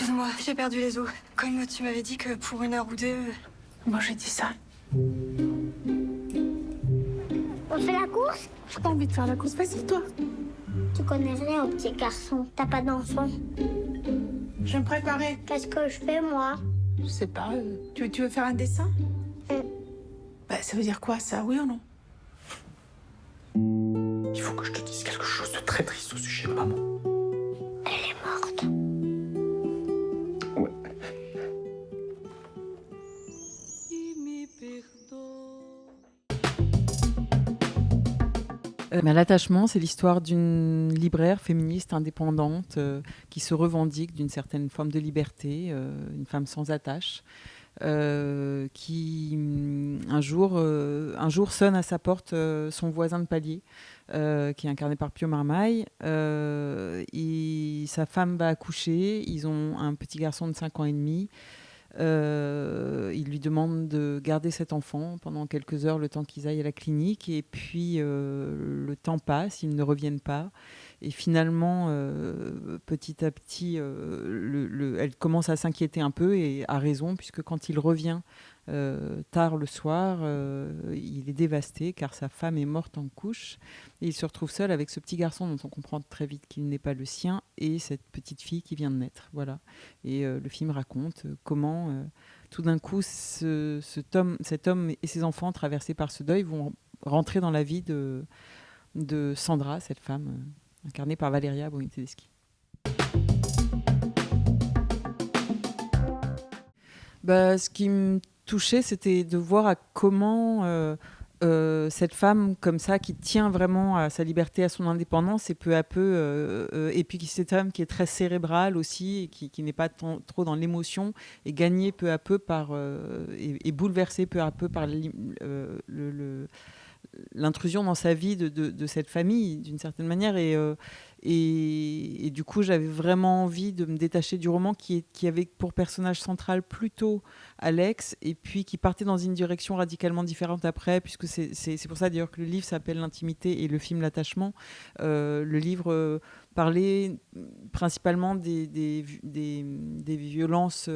Excuse-moi, j'ai perdu les os. Comme tu m'avais dit que pour 1 heure ou 2... Moi, j'ai dit ça. On fait la course? J'ai pas envie de faire la course. Vas-y, toi. Tu connais rien au petit garçon. T'as pas d'enfant. Je vais me préparer. Qu'est-ce que je fais, moi? Je sais pas. Tu veux faire un dessin? Bah, ça veut dire quoi, ça? Oui ou non? Il faut que je te dise quelque chose de très triste au sujet de maman. Elle est morte. Ouais. L'attachement, c'est l'histoire d'une libraire féministe indépendante qui se revendique d'une certaine forme de liberté, une femme sans attache, qui un jour sonne à sa porte son voisin de palier, qui est incarné par Pio Marmaille. Et sa femme va accoucher, ils ont un petit garçon de 5 ans et demi. Il lui demande de garder cet enfant pendant quelques heures, le temps qu'ils aillent à la clinique. Et puis, le temps passe, ils ne reviennent pas. Et finalement, petit à petit, elle commence à s'inquiéter un peu, et a raison, puisque quand il revient tard le soir, il est dévasté, car sa femme est morte en couche. Et il se retrouve seul avec ce petit garçon dont on comprend très vite qu'il n'est pas le sien, et cette petite fille qui vient de naître. Voilà. Et le film raconte comment, tout d'un coup, cet homme et ses enfants, traversés par ce deuil, vont rentrer dans la vie de Sandra, cette femme incarnée par Valeria Bruni-Tedeschi. Ce qui me touchait, c'était de voir à comment cette femme comme ça, qui tient vraiment à sa liberté, à son indépendance, et peu à peu, et puis cette femme qui est très cérébrale aussi, et qui n'est pas trop dans l'émotion, est gagnée peu à peu par, et bouleversée peu à peu par l'intrusion dans sa vie de cette famille, d'une certaine manière. Et du coup, j'avais vraiment envie de me détacher du roman qui avait pour personnage central plutôt Alex, et puis qui partait dans une direction radicalement différente après, puisque c'est pour ça d'ailleurs que le livre s'appelle L'intimité et le film L'attachement. Le livre parlait principalement des violences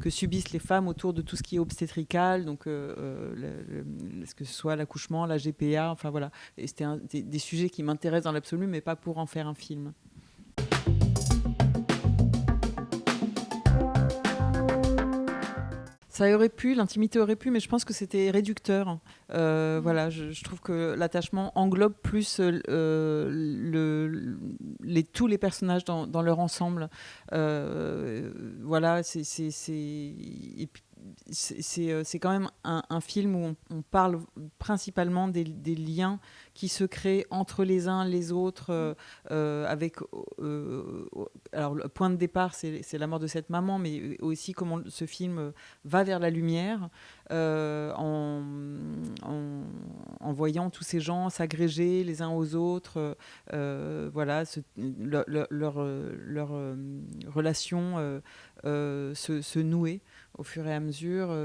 que subissent les femmes autour de tout ce qui est obstétrical, donc que ce soit l'accouchement, la GPA, enfin voilà. Et c'était des sujets qui m'intéressent dans l'absolu, mais pas pour en faire un film. Ça aurait pu, l'intimité aurait pu, mais je pense que c'était réducteur. Voilà, je trouve que l'attachement englobe plus tous les personnages dans leur ensemble. Voilà, et puis, c'est quand même un film où on parle principalement des liens qui se créent entre les uns les autres, avec alors le point de départ, c'est la mort de cette maman, mais aussi comment ce film va vers la lumière, en voyant tous ces gens s'agréger les uns aux autres, voilà, leur relation se nouer au fur et à mesure,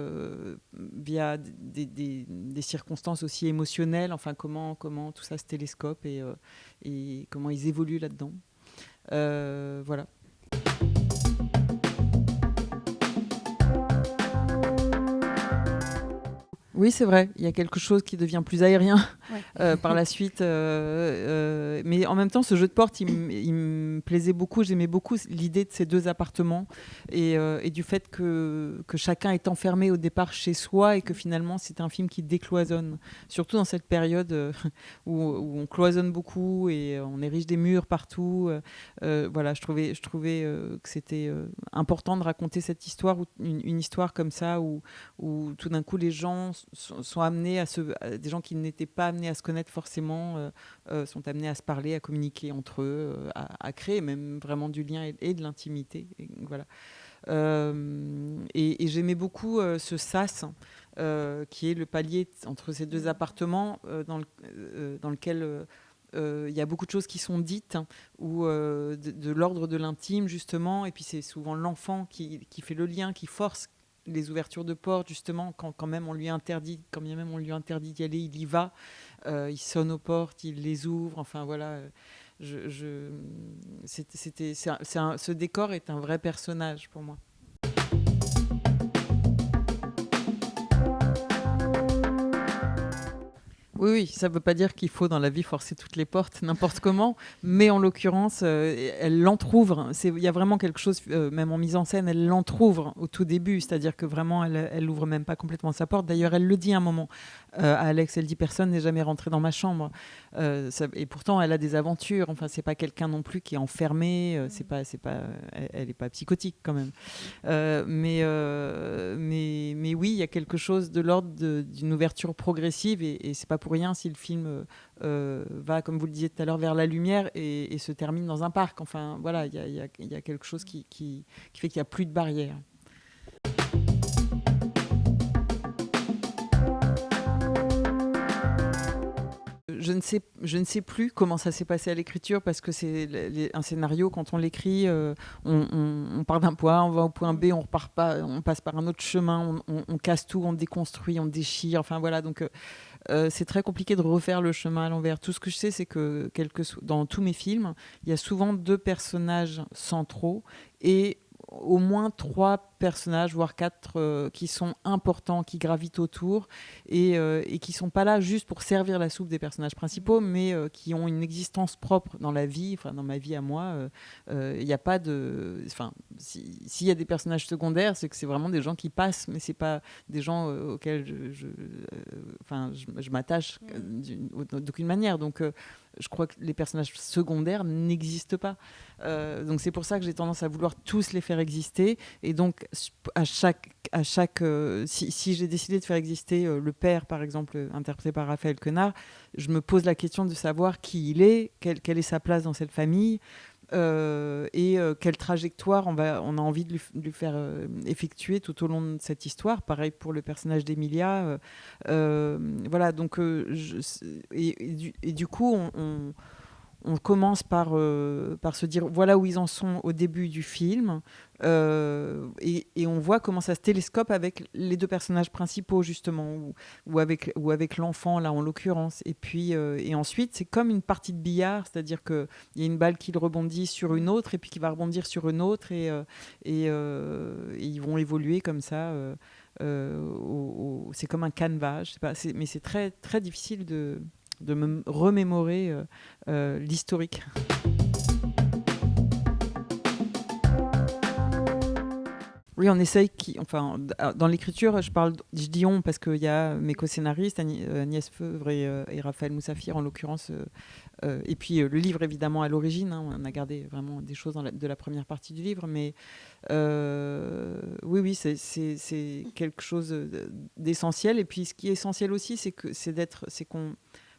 via des circonstances aussi émotionnelles, enfin comment tout ça se télescope, et comment ils évoluent là-dedans. Voilà. Oui, c'est vrai, il y a quelque chose qui devient plus aérien par la suite. Mais en même temps, ce jeu de porte, il me plaisait beaucoup. J'aimais beaucoup l'idée de ces deux appartements, et du fait que chacun est enfermé au départ chez soi, et que finalement, c'est un film qui décloisonne. Surtout dans cette période où on cloisonne beaucoup et on érige des murs partout. Voilà, je trouvais que c'était important de raconter cette histoire, une histoire comme ça, où tout d'un coup, les gens sont amenés des gens qui n'étaient pas amenés à se connaître forcément, sont amenés à se parler, à communiquer entre eux, à créer même vraiment du lien et de l'intimité. Et voilà. Et j'aimais beaucoup ce sas, qui est le palier entre ces deux appartements, dans lequel il y a beaucoup de choses qui sont dites, ou de l'ordre de l'intime, justement, et puis c'est souvent l'enfant qui fait le lien, qui force les ouvertures de porte, justement, quand même on lui interdit, quand bien même on lui interdit d'y aller, il y va, il sonne aux portes, il les ouvre, enfin voilà. Ce décor est un vrai personnage pour moi. Oui, oui, ça ne veut pas dire qu'il faut dans la vie forcer toutes les portes n'importe comment, mais en l'occurrence, elle l'entrouvre. Il y a vraiment quelque chose, même en mise en scène, elle l'entrouvre au tout début, c'est-à-dire que vraiment, elle n'ouvre même pas complètement sa porte. D'ailleurs, elle le dit à un moment à Alex, elle dit « Personne n'est jamais rentré dans ma chambre ». Et pourtant, elle a des aventures. Enfin, c'est pas quelqu'un non plus qui est enfermé. Elle n'est pas psychotique quand même. Mais oui, il y a quelque chose de l'ordre d'une ouverture progressive et c'est pas pour rien si le film va, comme vous le disiez tout à l'heure, vers la lumière et se termine dans un parc. Enfin, voilà, il y a quelque chose qui fait qu'il n'y a plus de barrières. Je ne sais plus comment ça s'est passé à l'écriture parce que c'est un scénario, quand on l'écrit, on part d'un point A, on va au point B, on repart pas, on passe par un autre chemin, on casse tout, on déconstruit, on déchire. Enfin voilà, donc c'est très compliqué de refaire le chemin à l'envers. Tout ce que je sais, c'est que dans tous mes films, il y a souvent 2 personnages centraux et au moins 3 personnages, voire 4, qui sont importants, qui gravitent autour et qui sont pas là juste pour servir la soupe des personnages principaux, mais qui ont une existence propre dans la vie, enfin dans ma vie à moi. Il n'y a pas de... Enfin, s'il y a des personnages secondaires, c'est que c'est vraiment des gens qui passent, mais c'est pas des gens auxquels je m'attache d'aucune manière. Donc, je crois que les personnages secondaires n'existent pas. Donc c'est pour ça que j'ai tendance à vouloir tous les faire exister. Et donc si j'ai décidé de faire exister le père, par exemple, interprété par Raphaël Quenard, je me pose la question de savoir qui il est, quelle est sa place dans cette famille. Et quelle trajectoire on a envie de lui faire effectuer tout au long de cette histoire. Pareil pour le personnage d'Emilia. Voilà, donc du coup, on commence par se dire voilà où ils en sont au début du film, et on voit comment ça se télescope avec les 2 personnages principaux justement, ou avec l'enfant là en l'occurrence. Et puis et ensuite c'est comme une partie de billard, c'est-à-dire qu'il y a une balle qui rebondit sur une autre et puis qui va rebondir sur une autre et ils vont évoluer comme ça. C'est comme un canevas, je sais pas, mais c'est très, très difficile de me remémorer l'historique. Oui, on essaye. Dans l'écriture, je dis on parce qu'il y a mes co-scénaristes, Agnès Feuvre et Raphaël Moussafir en l'occurrence, et puis le livre évidemment à l'origine. On a gardé vraiment des choses de la première partie du livre, mais oui, c'est quelque chose d'essentiel. Et puis ce qui est essentiel aussi,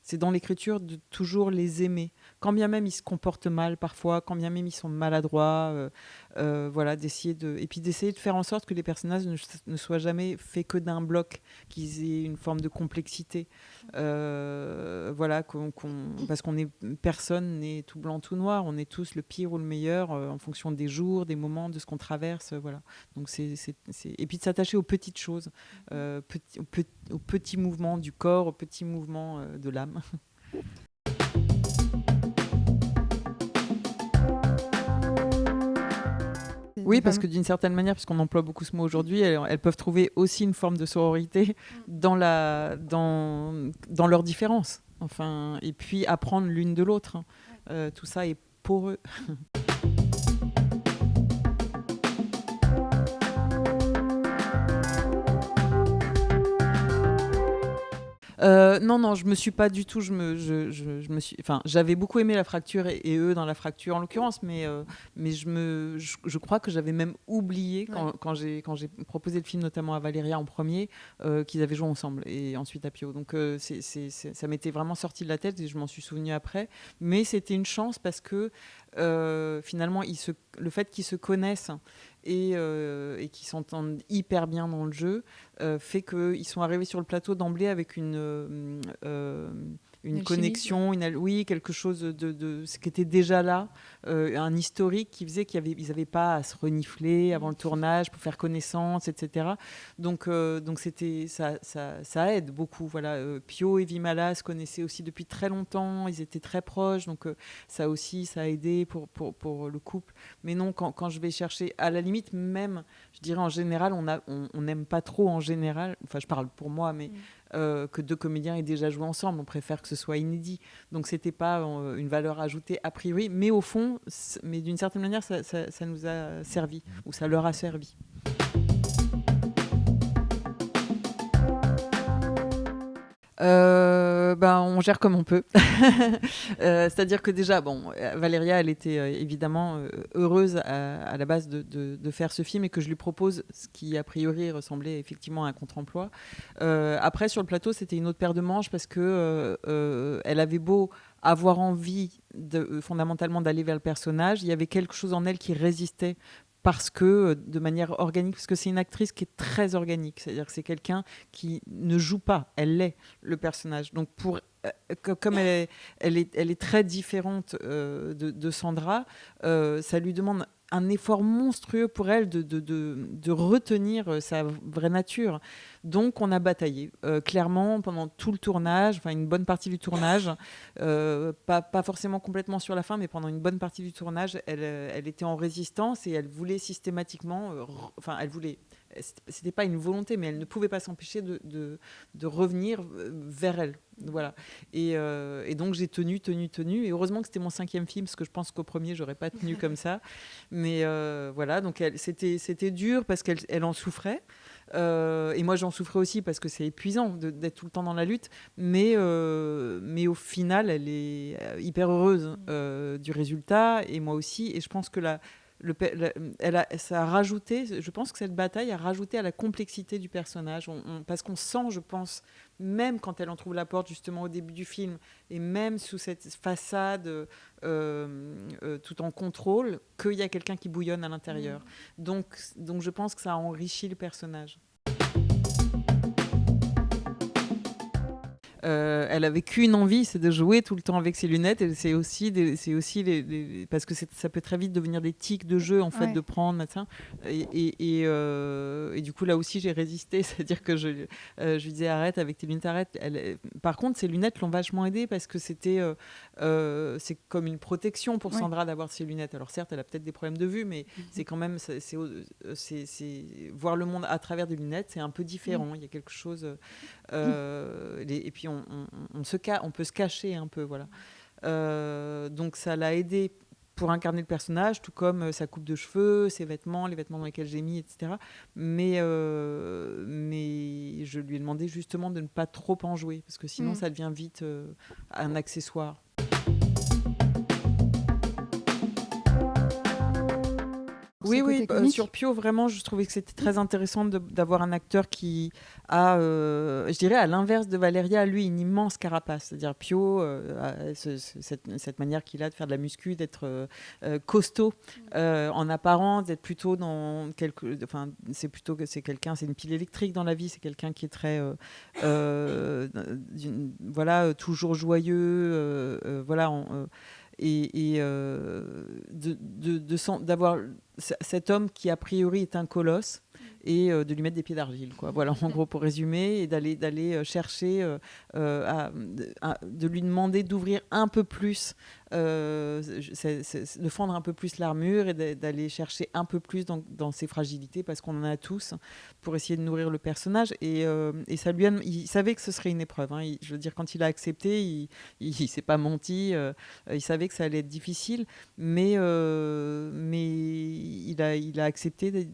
c'est dans l'écriture de toujours les aimer, quand bien même ils se comportent mal parfois, quand bien même ils sont maladroits, voilà, et puis d'essayer de faire en sorte que les personnages ne soient jamais faits que d'un bloc, qu'ils aient une forme de complexité, voilà, parce personne n'est tout blanc tout noir, on est tous le pire ou le meilleur en fonction des jours, des moments, de ce qu'on traverse, voilà. Donc et puis de s'attacher aux petites choses, aux petits mouvements du corps, aux petits mouvements de l'âme. Oui, parce que d'une certaine manière, puisqu'on emploie beaucoup ce mot aujourd'hui, elles peuvent trouver aussi une forme de sororité dans leurs différences. Enfin, et puis apprendre l'une de l'autre. Tout ça est poreux. Non, je me suis pas du tout. J'avais beaucoup aimé La Fracture et eux dans La Fracture en l'occurrence, mais je crois que j'avais même oublié quand j'ai proposé le film notamment à Valéria en premier qu'ils avaient joué ensemble et ensuite à Pio. Donc ça m'était vraiment sorti de la tête et je m'en suis souvenu après. Mais c'était une chance parce que finalement le fait qu'ils se connaissent et qui s'entendent hyper bien dans le jeu, fait qu'ils sont arrivés sur le plateau d'emblée avec une une Alchimie, connexion, oui, quelque chose de ce qui était déjà là, un historique qui faisait qu'ils n'avaient pas à se renifler avant le tournage pour faire connaissance, etc. Donc c'était, ça aide beaucoup. Voilà. Pio et Vimala se connaissaient aussi depuis très longtemps, ils étaient très proches, donc ça aussi, ça a aidé pour le couple. Mais non, quand je vais chercher, à la limite, même, je dirais en général, on n'aime pas trop en général, enfin je parle pour moi, mais que deux comédiens aient déjà joué ensemble, on préfère que ce soit inédit. Donc c'était pas une valeur ajoutée a priori, mais au fond, mais d'une certaine manière, ça nous a servi, ou ça leur a servi. On gère comme on peut. C'est-à-dire que déjà, Valéria, elle était évidemment heureuse à la base de faire ce film et que je lui propose ce qui, a priori, ressemblait effectivement à un contre-emploi. Après, sur le plateau, c'était une autre paire de manches parce que elle avait beau avoir envie fondamentalement d'aller vers le personnage, il y avait quelque chose en elle qui résistait parce que de manière organique, parce que c'est une actrice qui est très organique, c'est-à-dire que c'est quelqu'un qui ne joue pas, elle est le personnage. Donc comme elle est très différente de Sandra, ça lui demande un effort monstrueux pour elle de retenir sa vraie nature. Donc on a bataillé, clairement, pendant tout le tournage, enfin une bonne partie du tournage, pas forcément complètement sur la fin, mais pendant une bonne partie du tournage, elle était en résistance et elle voulait systématiquement, c'était pas une volonté, mais elle ne pouvait pas s'empêcher de revenir vers elle. Voilà. Et donc j'ai tenu. Et heureusement que c'était mon 5e film, parce que je pense qu'au premier, j'aurais pas tenu comme ça. Mais voilà, donc c'était dur parce qu'elle en souffrait. Et moi, j'en souffrais aussi parce que c'est épuisant d'être tout le temps dans la lutte. Mais au final, elle est hyper heureuse du résultat. Et moi aussi. Et je pense que ça a rajouté, je pense que cette bataille a rajouté à la complexité du personnage, parce qu'on sent, je pense, même quand elle en trouve la porte justement au début du film, et même sous cette façade tout en contrôle, qu'il y a quelqu'un qui bouillonne à l'intérieur. Donc je pense que ça a enrichi le personnage. Elle avait qu'une envie, c'est de jouer tout le temps avec ses lunettes. Et c'est aussi parce que ça peut très vite devenir des tics de jeu en fait, de prendre ça. Et du coup là aussi j'ai résisté, c'est-à-dire que je lui disais arrête avec tes lunettes, arrête. Par contre ces lunettes l'ont vachement aidée parce que c'est comme une protection pour Sandra d'avoir ses lunettes. Alors certes elle a peut-être des problèmes de vue, mais c'est quand même c'est voir le monde à travers des lunettes, c'est un peu différent. Il y a quelque chose et puis on peut se cacher un peu, voilà. Donc ça l'a aidé pour incarner le personnage, tout comme sa coupe de cheveux, ses vêtements, les vêtements dans lesquels j'ai mis, etc. Mais je lui ai demandé justement de ne pas trop en jouer, parce que sinon ça devient vite un accessoire. Oui, sur Pio, vraiment, je trouvais que c'était très intéressant d'avoir un acteur qui a, je dirais, à l'inverse de Valéria, lui, une immense carapace. C'est-à-dire Pio, cette manière qu'il a de faire de la muscu, d'être costaud en apparence, d'être plutôt dans c'est quelqu'un, c'est une pile électrique dans la vie, c'est quelqu'un qui est très, toujours joyeux, d'avoir cet homme qui a priori est un colosse et de lui mettre des pieds d'argile, quoi. Voilà, en gros, pour résumer, et d'aller chercher de lui demander d'ouvrir un peu plus, de fendre un peu plus l'armure et d'aller chercher un peu plus dans ses fragilités, parce qu'on en a tous, pour essayer de nourrir le personnage. Et ça il savait que ce serait une épreuve, hein. Je veux dire, quand il a accepté, il s'est pas menti, il savait que ça allait être difficile, mais il a accepté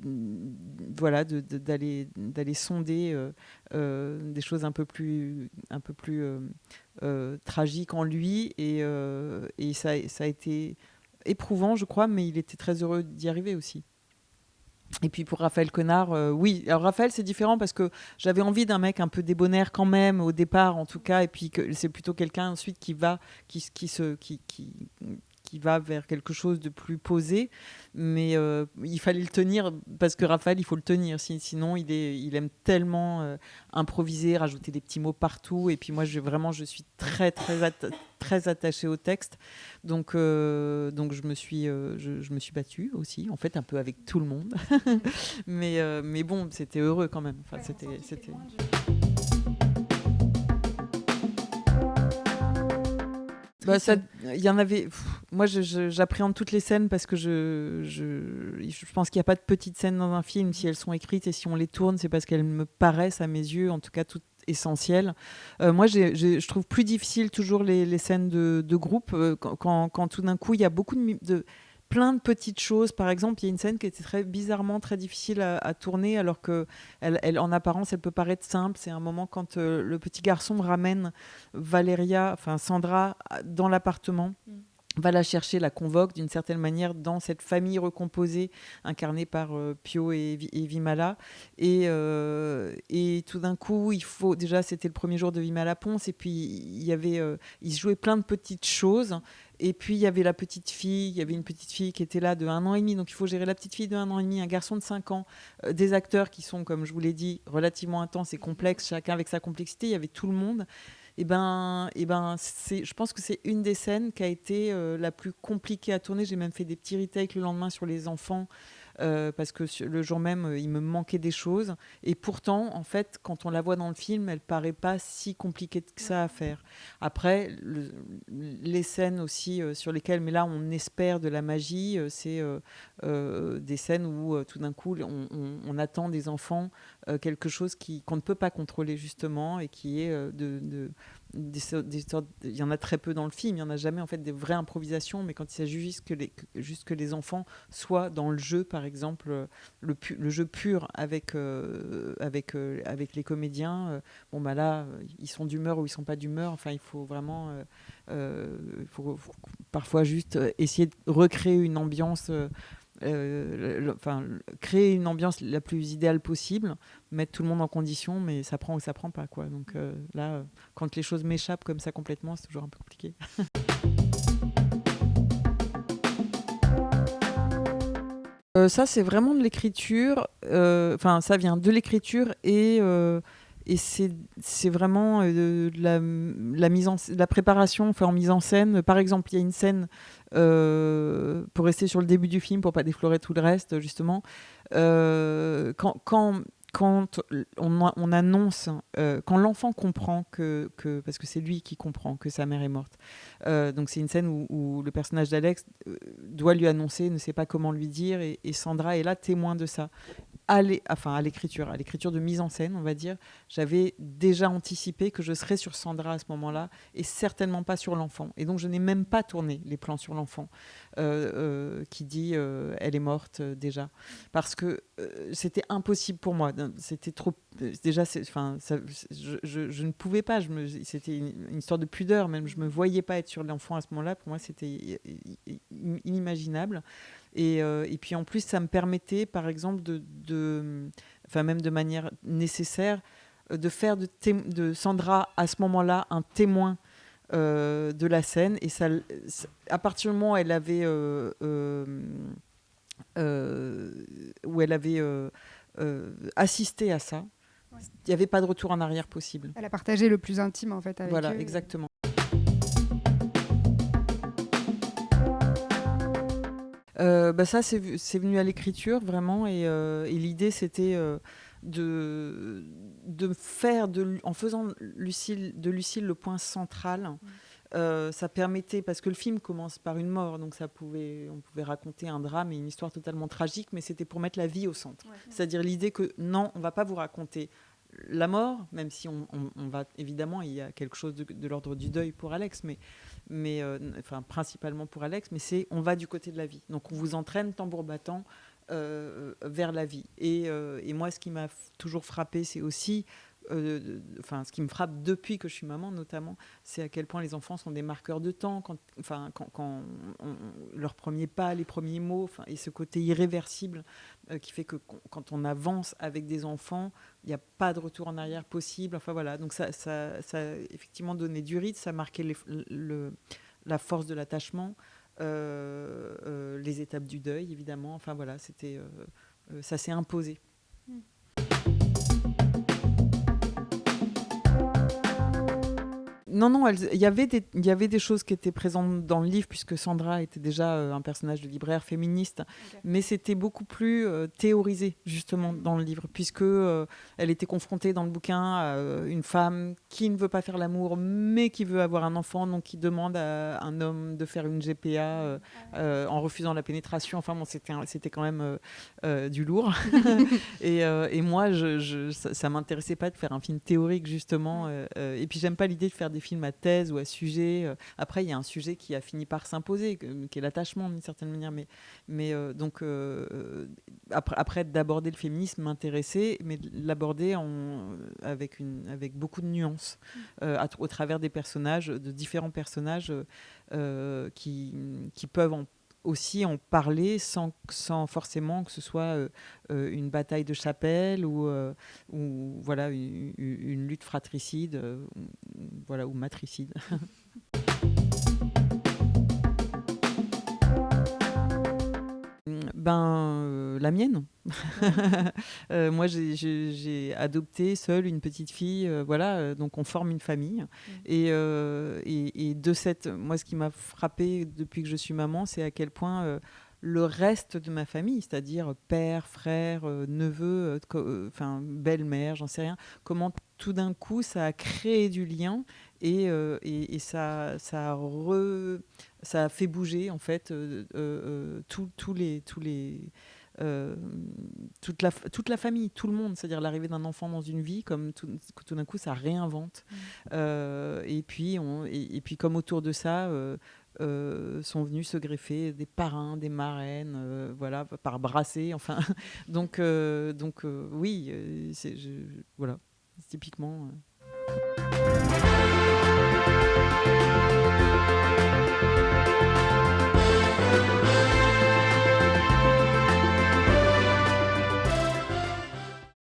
d'aller sonder des choses un peu plus tragiques en lui, et ça a été éprouvant, je crois, mais il était très heureux d'y arriver aussi. Et puis pour Raphaël Quenard, oui. Alors Raphaël, c'est différent parce que j'avais envie d'un mec un peu débonnaire quand même, au départ en tout cas, et puis que c'est plutôt quelqu'un ensuite qui qui va vers quelque chose de plus posé, mais il fallait le tenir parce que Raphaël, il faut le tenir, sinon il aime tellement improviser, rajouter des petits mots partout, et puis moi je suis très attachée au texte, donc je me suis battue aussi, en fait un peu avec tout le monde, mais bon, c'était heureux quand même. Enfin, c'était. Bah, il y en avait. Moi, j'appréhende toutes les scènes parce que je pense qu'il n'y a pas de petites scènes dans un film. Si elles sont écrites et si on les tourne, c'est parce qu'elles me paraissent, à mes yeux, en tout cas, toutes essentielles. Moi, je trouve plus difficile toujours les scènes de groupe quand tout d'un coup, il y a beaucoup plein de petites choses. Par exemple, il y a une scène qui était bizarrement très difficile à tourner, alors que en apparence, elle peut paraître simple. C'est un moment quand le petit garçon ramène Sandra, dans l'appartement. Va la chercher, la convoque d'une certaine manière dans cette famille recomposée incarnée par Pio et Vimala, et tout d'un coup déjà c'était le premier jour de Vimala Ponce, et puis il se jouait plein de petites choses, et puis il y avait une petite fille qui était là de 1 an et demi, donc il faut gérer la petite fille de 1 an et demi, un garçon de 5 ans, des acteurs qui sont, comme je vous l'ai dit, relativement intenses et complexes, chacun avec sa complexité. Il y avait tout le monde. Je pense que c'est une des scènes qui a été la plus compliquée à tourner. J'ai même fait des petits retakes le lendemain sur les enfants, parce que le jour même, il me manquait des choses. Et pourtant, en fait, quand on la voit dans le film, elle paraît pas si compliquée que ça à faire. Après, les scènes aussi sur lesquelles, mais là, on espère de la magie, c'est des scènes où tout d'un coup, on attend des enfants quelque chose qu'on ne peut pas contrôler, justement, et qui est il y en a très peu dans le film, il n'y en a jamais en fait des vraies improvisations, mais quand il s'agit juste que les enfants soient dans le jeu, par exemple, le jeu pur avec les comédiens, là, ils sont d'humeur ou ils sont pas d'humeur, enfin il faut vraiment faut parfois juste essayer de recréer une ambiance, créer une ambiance la plus idéale possible, mettre tout le monde en condition, mais ça prend ou ça prend pas, quoi. Donc là, quand les choses m'échappent comme ça complètement, c'est toujours un peu compliqué. Ça, c'est vraiment de l'écriture. Ça vient de l'écriture, et c'est vraiment de la préparation en mise en scène. Par exemple, il y a une scène, pour rester sur le début du film, pour pas déflorer tout le reste, justement, quand on annonce, quand l'enfant comprend parce que c'est lui qui comprend que sa mère est morte. Donc c'est une scène où le personnage d'Alex doit lui annoncer, ne sait pas comment lui dire, et Sandra est là, témoin de ça. À l'écriture de mise en scène, on va dire, j'avais déjà anticipé que je serais sur Sandra à ce moment-là, et certainement pas sur l'enfant. Et donc je n'ai même pas tourné les plans sur l'enfant qui dit elle est morte déjà, parce que c'était impossible pour moi. C'était trop. Déjà, je ne pouvais pas. C'était une histoire de pudeur, même. Je me voyais pas être sur l'enfant à ce moment-là. Pour moi, c'était inimaginable. Et puis en plus, ça me permettait, par exemple, même de manière nécessaire, de faire de Sandra à ce moment-là un témoin de la scène. Et à partir du moment où elle avait assisté à ça, il n'y avait pas de retour en arrière possible. Elle a partagé le plus intime, en fait, avec eux. Voilà, exactement. Ça, c'est venu à l'écriture, vraiment, et l'idée, c'était de faire, en faisant de Lucille le point central. Ça permettait, parce que le film commence par une mort, donc on pouvait raconter un drame et une histoire totalement tragique, mais c'était pour mettre la vie au centre. Ouais. C'est-à-dire l'idée que non, on ne va pas vous raconter la mort, même si on va, évidemment, il y a quelque chose de l'ordre du deuil pour Alex, mais principalement pour Alex, mais on va du côté de la vie. Donc on vous entraîne tambour battant vers la vie. Et moi, ce qui m'a toujours frappé, c'est aussi ce qui me frappe depuis que je suis maman, notamment, c'est à quel point les enfants sont des marqueurs de temps, quand leur premier pas, les premiers mots, et ce côté irréversible qui fait que quand on avance avec des enfants, il n'y a pas de retour en arrière possible. Enfin voilà, donc ça a effectivement donné du rythme, ça marquait la force de l'attachement. les étapes du deuil, évidemment. Enfin voilà, ça s'est imposé. Non, il y avait des choses qui étaient présentes dans le livre, puisque Sandra était déjà un personnage de libraire féministe, mais c'était beaucoup plus théorisé, justement, dans le livre, puisque elle était confrontée dans le bouquin à une femme qui ne veut pas faire l'amour, mais qui veut avoir un enfant, donc qui demande à un homme de faire une GPA en refusant la pénétration. Enfin bon, c'était quand même du lourd. Et moi, ça m'intéressait pas de faire un film théorique, justement. Et puis, j'aime pas l'idée de faire des films à thèse ou à sujet. Après, il y a un sujet qui a fini par s'imposer, qui est l'attachement, d'une certaine manière. Donc, après d'aborder le féminisme m'intéressait, mais de l'aborder avec beaucoup de nuances, au travers des personnages, de différents personnages qui peuvent aussi en parler sans forcément que ce soit une bataille de chapelle ou voilà, une lutte fratricide voilà, ou matricide. La mienne. Moi, j'ai adopté seule une petite fille. Voilà, donc on forme une famille. Et moi, ce qui m'a frappée depuis que je suis maman, c'est à quel point le reste de ma famille, c'est-à-dire père, frère, neveu, belle-mère, j'en sais rien, comment tout d'un coup ça a créé du lien et ça a fait bouger en fait toute la famille, tout le monde, c'est-à-dire l'arrivée d'un enfant dans une vie, comme tout d'un coup ça réinvente. Et puis comme autour de ça sont venus se greffer des parrains, des marraines, voilà, par brassée, enfin. Donc oui, voilà, typiquement.